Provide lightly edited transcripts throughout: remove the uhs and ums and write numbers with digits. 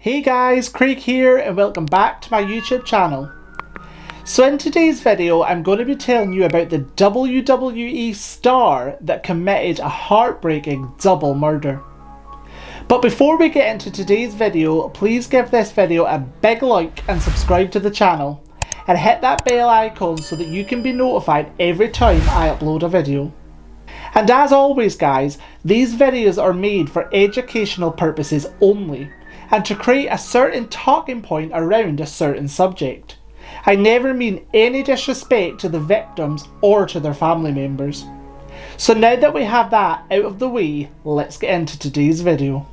Hey guys, Craig here and welcome back to my YouTube channel. So in today's video I'm going to be telling you about the WWE star that committed a heartbreaking double murder. But before we get into today's video, please give this video a big like and subscribe to the channel. And hit that bell icon so that you can be notified every time I upload a video. And as always guys, these videos are made for educational purposes only, and to create a certain talking point around a certain subject. I never mean any disrespect to the victims or to their family members. So now that we have that out of the way, let's get into today's video.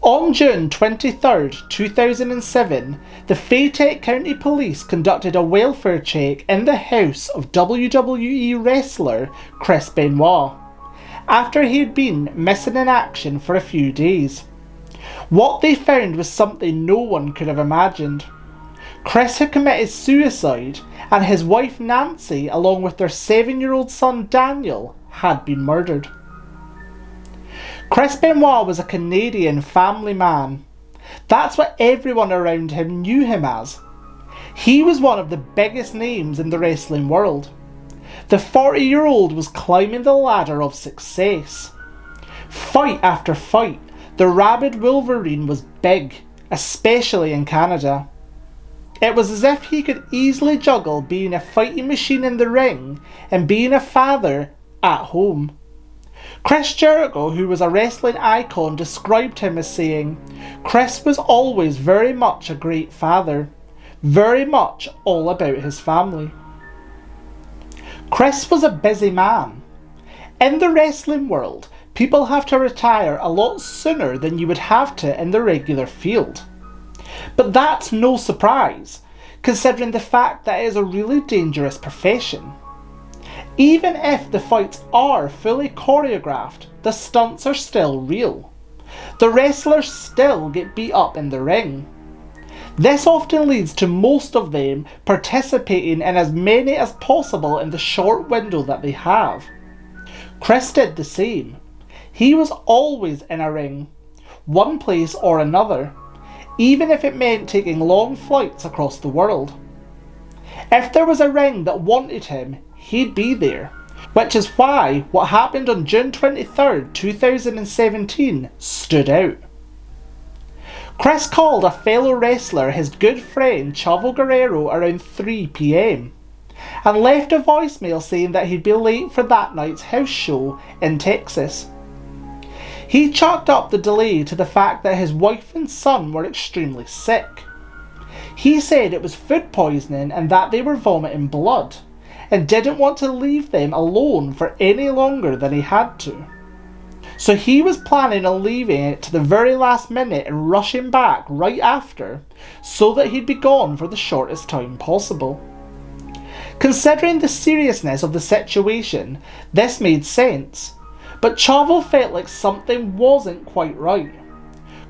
On June 23rd, 2007, the Fayette County Police conducted a welfare check in the house of WWE wrestler Chris Benoit, after he had been missing in action for a few days. What they found was something no one could have imagined. Chris had committed suicide, and his wife Nancy, along with their 7-year-old son Daniel, had been murdered. Chris Benoit was a Canadian family man. That's what everyone around him knew him as. He was one of the biggest names in the wrestling world. The 40-year-old was climbing the ladder of success. Fight after fight, the rabid Wolverine was big, especially in Canada. It was as if he could easily juggle being a fighting machine in the ring and being a father at home. Chris Jericho, who was a wrestling icon, described him as saying, "Chris was always very much a great father, very much all about his family." Chris was a busy man. In the wrestling world, people have to retire a lot sooner than you would have to in the regular field. But that's no surprise, considering the fact that it is a really dangerous profession. Even if the fights are fully choreographed, the stunts are still real. The wrestlers still get beat up in the ring. This often leads to most of them participating in as many as possible in the short window that they have. Chris did the same. He was always in a ring, one place or another, even if it meant taking long flights across the world. If there was a ring that wanted him, he'd be there, which is why what happened on June 23rd, 2017 stood out. Chris called a fellow wrestler his good friend Chavo Guerrero around 3 p.m. and left a voicemail saying that he'd be late for that night's house show in Texas. He chalked up the delay to the fact that his wife and son were extremely sick. He said it was food poisoning and that they were vomiting blood, and didn't want to leave them alone for any longer than he had to. So he was planning on leaving it to the very last minute and rushing back right after, so that he'd be gone for the shortest time possible. Considering the seriousness of the situation, this made sense, but Chavo felt like something wasn't quite right.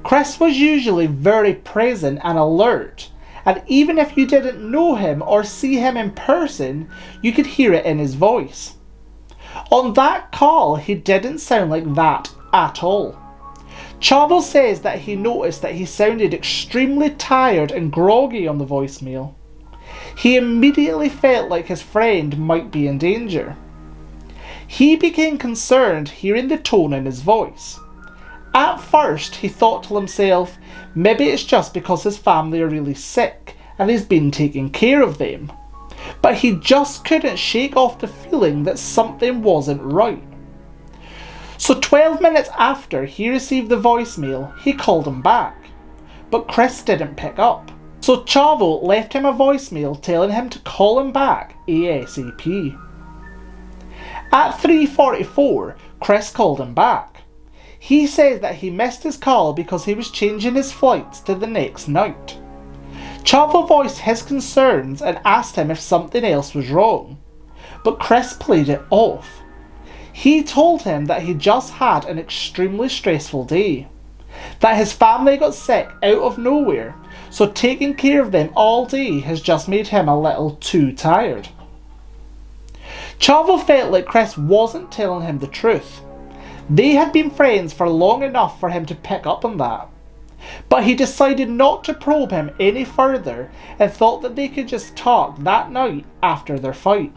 Chris was usually very present and alert, and even if you didn't know him or see him in person, you could hear it in his voice. On that call, he didn't sound like that at all. Chavo says that he noticed that he sounded extremely tired and groggy on the voicemail. He immediately felt like his friend might be in danger. He became concerned hearing the tone in his voice. At first, he thought to himself, maybe it's just because his family are really sick and he's been taking care of them. But he just couldn't shake off the feeling that something wasn't right. So 12 minutes after he received the voicemail, he called him back. But Chris didn't pick up. So Chavo left him a voicemail telling him to call him back ASAP. At 3:44, Chris called him back. He says that he missed his call because he was changing his flights to the next night. Chavo voiced his concerns and asked him if something else was wrong, but Chris played it off. He told him that he just had an extremely stressful day, that his family got sick out of nowhere, so taking care of them all day has just made him a little too tired. Chavo felt like Chris wasn't telling him the truth. They had been friends for long enough for him to pick up on that. But he decided not to probe him any further and thought that they could just talk that night after their fight.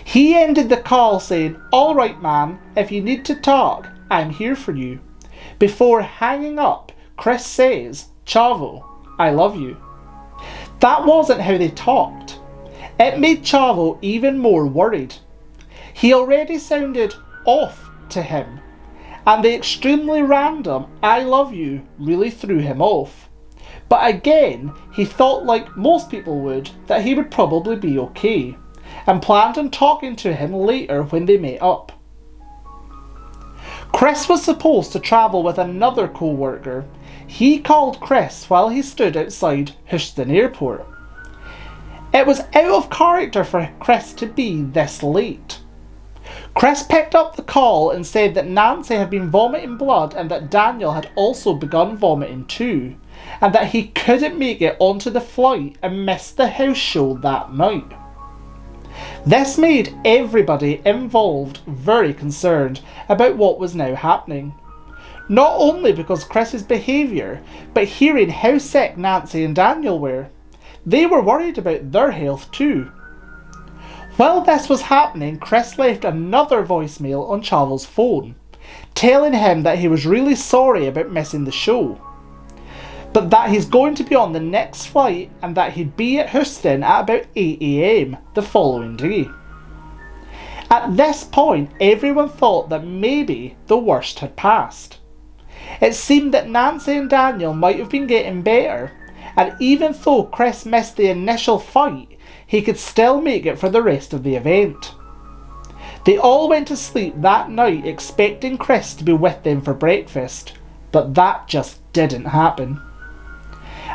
He ended the call saying, "Alright man, if you need to talk, I'm here for you." Before hanging up, Chris says, "Chavo, I love you." That wasn't how they talked. It made Chavo even more worried. He already sounded off to him, and the extremely random "I love you" really threw him off. But again, he thought, like most people would, that he would probably be okay, and planned on talking to him later when they met up. Chris was supposed to travel with another co-worker. He called Chris while he stood outside Houston Airport. It was out of character for Chris to be this late. Chris picked up the call and said that Nancy had been vomiting blood and that Daniel had also begun vomiting too, and that he couldn't make it onto the flight and missed the house show that night. This made everybody involved very concerned about what was now happening. Not only because Chris's behaviour, but hearing how sick Nancy and Daniel were. They were worried about their health too. While this was happening, Chris left another voicemail on Chavo's phone, telling him that he was really sorry about missing the show, but that he's going to be on the next flight and that he'd be at Houston at about 8 AM the following day. At this point, everyone thought that maybe the worst had passed. It seemed that Nancy and Daniel might have been getting better, and even though Chris missed the initial fight, he could still make it for the rest of the event. They all went to sleep that night expecting Chris to be with them for breakfast, but that just didn't happen.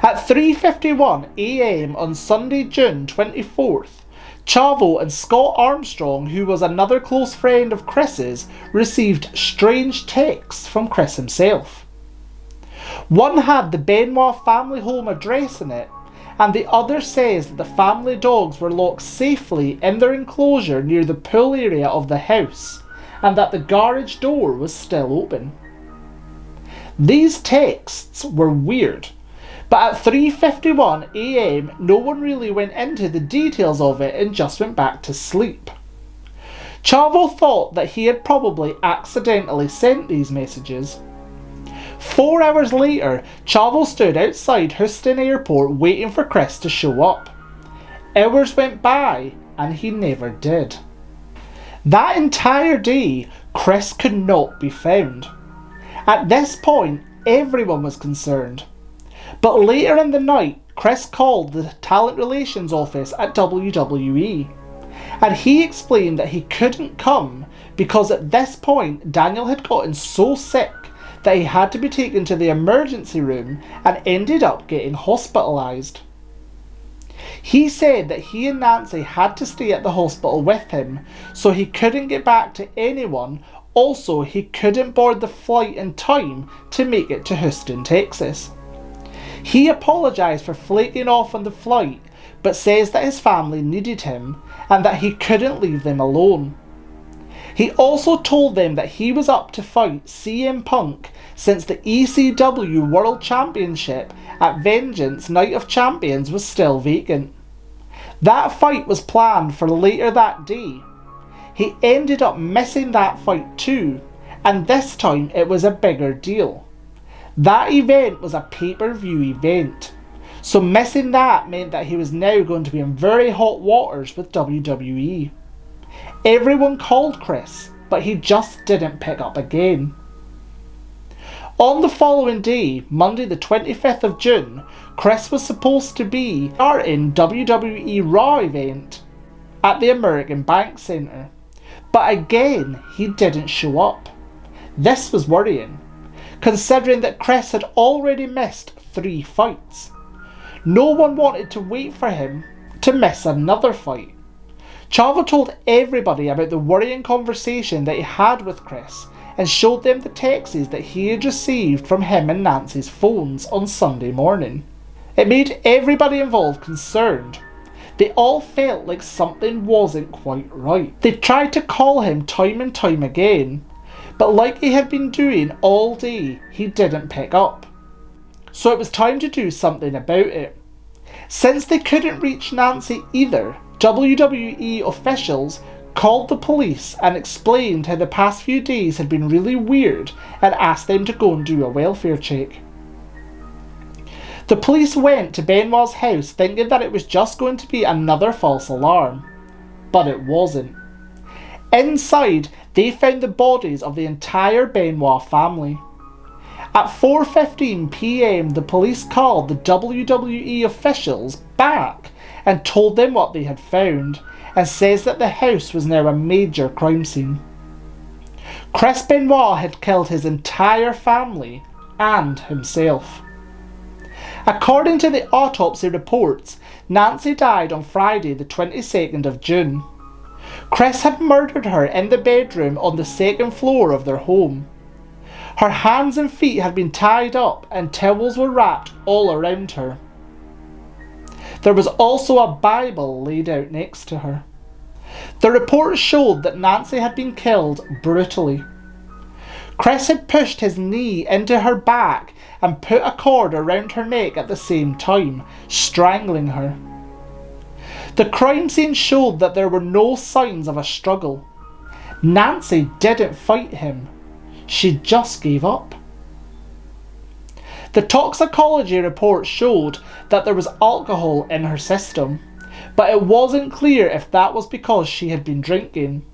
At 3:51 AM on Sunday, June 24th, Chavo and Scott Armstrong, who was another close friend of Chris's, received strange texts from Chris himself. One had the Benoit family home address in it, and the other says that the family dogs were locked safely in their enclosure near the pool area of the house, and that the garage door was still open. These texts were weird, but at 3:51 AM no one really went into the details of it and just went back to sleep. Chavo thought that he had probably accidentally sent these messages. 4 hours later, Chavo stood outside Houston Airport waiting for Chris to show up. Hours went by and he never did. That entire day, Chris could not be found. At this point, everyone was concerned. But later in the night, Chris called the talent relations office at WWE, and he explained that he couldn't come because at this point Daniel had gotten so sick that he had to be taken to the emergency room and ended up getting hospitalised. He said that he and Nancy had to stay at the hospital with him, so he couldn't get back to anyone. Also, he couldn't board the flight in time to make it to Houston, Texas. He apologised for flaking off on the flight, but says that his family needed him and that he couldn't leave them alone. He also told them that he was up to fight CM Punk since the ECW World Championship at Vengeance Night of Champions was still vacant. That fight was planned for later that day. He ended up missing that fight too, and this time it was a bigger deal. That event was a pay-per-view event, so missing that meant that he was now going to be in very hot waters with WWE. Everyone called Chris, but he just didn't pick up again. On the following day, Monday the 25th of June, Chris was supposed to be starting WWE Raw event at the American Bank Center, but again he didn't show up. This was worrying, considering that Chris had already missed 3 fights. No one wanted to wait for him to miss another fight. Chavo told everybody about the worrying conversation that he had with Chris and showed them the texts that he had received from him and Nancy's phones on Sunday morning. It made everybody involved concerned. They all felt like something wasn't quite right. They tried to call him time and time again, but like he had been doing all day, he didn't pick up. So it was time to do something about it. Since they couldn't reach Nancy either, WWE officials called the police and explained how the past few days had been really weird and asked them to go and do a welfare check. The police went to Benoit's house thinking that it was just going to be another false alarm, but it wasn't. Inside, they found the bodies of the entire Benoit family. At 4:15 p.m, the police called the WWE officials back and told them what they had found, and says that the house was now a major crime scene. Chris Benoit had killed his entire family and himself. According to the autopsy reports, Nancy died on Friday the 22nd of June. Chris had murdered her in the bedroom on the second floor of their home. Her hands and feet had been tied up and towels were wrapped all around her. There was also a Bible laid out next to her. The report showed that Nancy had been killed brutally. Chris had pushed his knee into her back and put a cord around her neck at the same time, strangling her. The crime scene showed that there were no signs of a struggle. Nancy didn't fight him. She just gave up. The toxicology report showed that there was alcohol in her system, but it wasn't clear if that was because she had been drinking,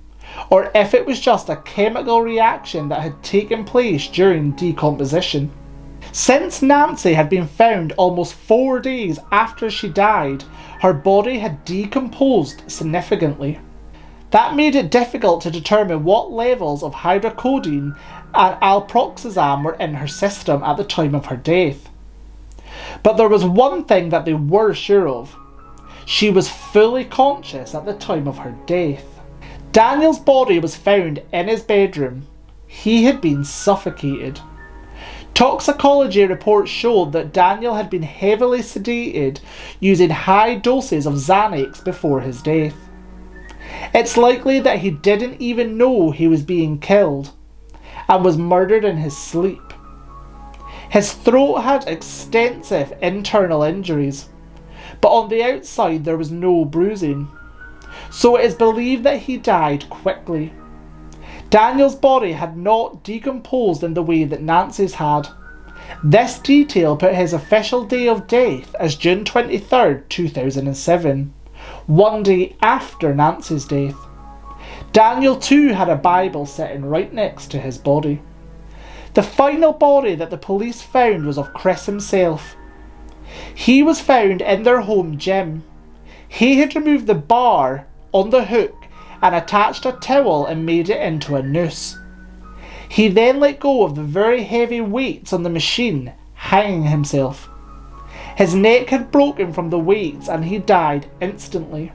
or if it was just a chemical reaction that had taken place during decomposition. Since Nancy had been found almost 4 days after she died, her body had decomposed significantly. That made it difficult to determine what levels of hydrocodone and alprazolam were in her system at the time of her death. But there was one thing that they were sure of. She was fully conscious at the time of her death. Daniel's body was found in his bedroom. He had been suffocated. Toxicology reports showed that Daniel had been heavily sedated using high doses of Xanax before his death. It's likely that he didn't even know he was being killed and was murdered in his sleep. His throat had extensive internal injuries, but on the outside there was no bruising, so it is believed that he died quickly. Daniel's body had not decomposed in the way that Nancy's had. This detail put his official day of death as June 23rd, 2007, one day after Nancy's death. Daniel too had a Bible sitting right next to his body. The final body that the police found was of Chris himself. He was found in their home gym. He had removed the bar on the hook and attached a towel and made it into a noose. He then let go of the very heavy weights on the machine, hanging himself. His neck had broken from the weights and he died instantly.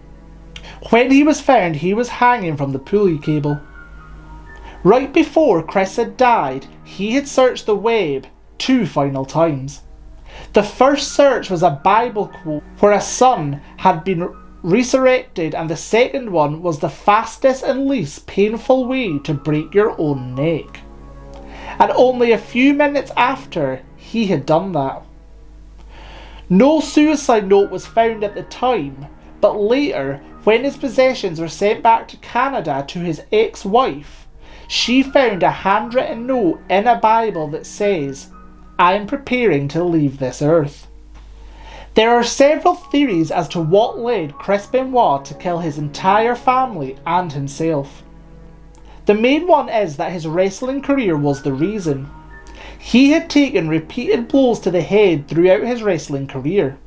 When he was found, he was hanging from the pulley cable. Right before Chris had died, he had searched the web 2 final times. The first search was a Bible quote where a son had been resurrected, and the second one was the fastest and least painful way to break your own neck. And only a few minutes after he had done that. No suicide note was found at the time, but later, when his possessions were sent back to Canada to his ex-wife, she found a handwritten note in a Bible that says, "I am preparing to leave this earth." There are several theories as to what led Chris Benoit to kill his entire family and himself. The main one is that his wrestling career was the reason. He had taken repeated blows to the head throughout his wrestling career.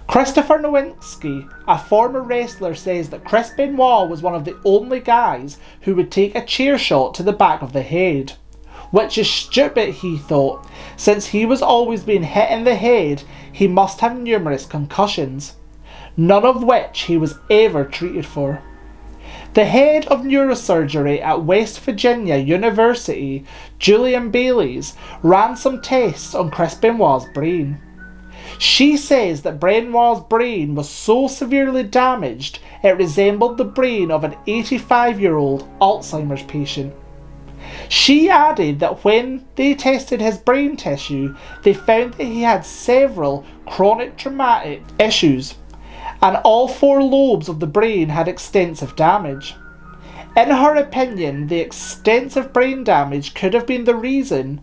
Christopher Nowinski, a former wrestler, says that Chris Benoit was one of the only guys who would take a chair shot to the back of the head. Which is stupid, he thought. Since he was always being hit in the head, he must have numerous concussions, none of which he was ever treated for. The head of neurosurgery at West Virginia University, Julian Bayliss, ran some tests on Chris Benoit's brain. She says that Benoit's brain was so severely damaged it resembled the brain of an 85-year-old Alzheimer's patient. She added that when they tested his brain tissue, they found that he had several chronic traumatic issues, and all 4 lobes of the brain had extensive damage. In her opinion, the extensive brain damage could have been the reason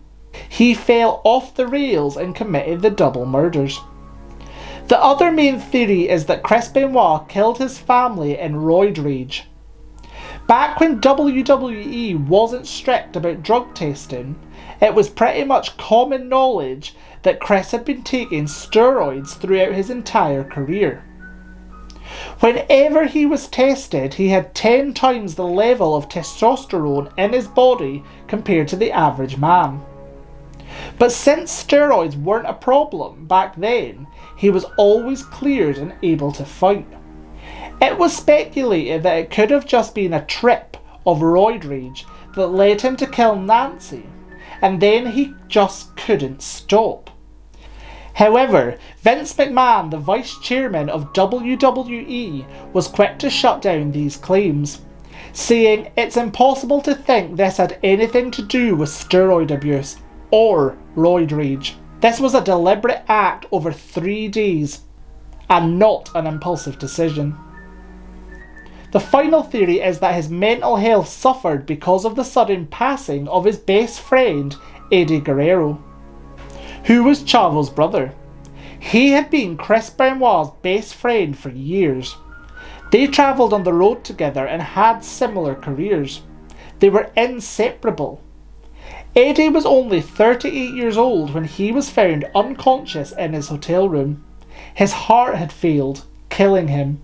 he fell off the rails and committed the double murders. The other main theory is that Chris Benoit killed his family in roid rage. Back when WWE wasn't strict about drug testing, it was pretty much common knowledge that Chris had been taking steroids throughout his entire career. Whenever he was tested, he had 10 times the level of testosterone in his body compared to the average man. But since steroids weren't a problem back then, he was always cleared and able to fight. It was speculated that it could have just been a trip of roid rage that led him to kill Nancy, and then he just couldn't stop. However, Vince McMahon, the vice chairman of WWE, was quick to shut down these claims, saying it's impossible to think this had anything to do with steroid abuse or roid rage. This was a deliberate act over 3 days, and not an impulsive decision. The final theory is that his mental health suffered because of the sudden passing of his best friend, Eddie Guerrero, who was Chavo's brother. He had been Chris Benoit's best friend for years. They travelled on the road together and had similar careers. They were inseparable. Eddie was only 38 years old when he was found unconscious in his hotel room. His heart had failed, killing him.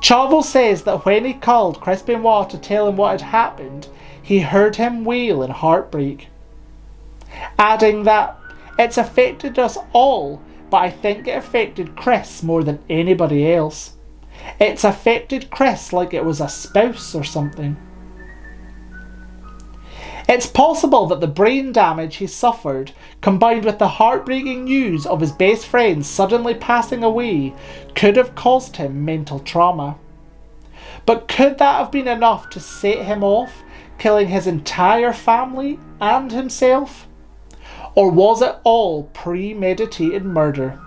Chavo says that when he called Chris Benoit to tell him what had happened, he heard him wail in heartbreak, adding that it's affected us all, but I think it affected Chris more than anybody else. It's affected Chris like it was a spouse or something. It's possible that the brain damage he suffered, combined with the heartbreaking news of his best friend suddenly passing away, could have caused him mental trauma. But could that have been enough to set him off, killing his entire family and himself? Or was it all premeditated murder?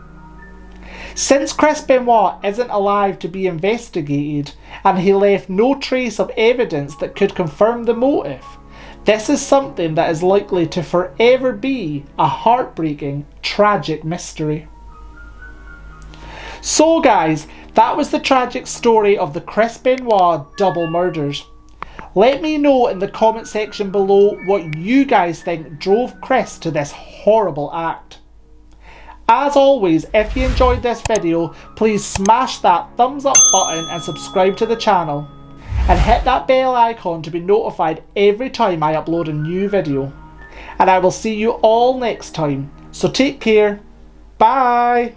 Since Chris Benoit isn't alive to be investigated, and he left no trace of evidence that could confirm the motive, this is something that is likely to forever be a heartbreaking, tragic mystery. So guys, that was the tragic story of the Chris Benoit double murders. Let me know in the comment section below what you guys think drove Chris to this horrible act. As always, if you enjoyed this video, please smash that thumbs up button and subscribe to the channel. And hit that bell icon to be notified every time I upload a new video. And I will see you all next time. So take care. Bye.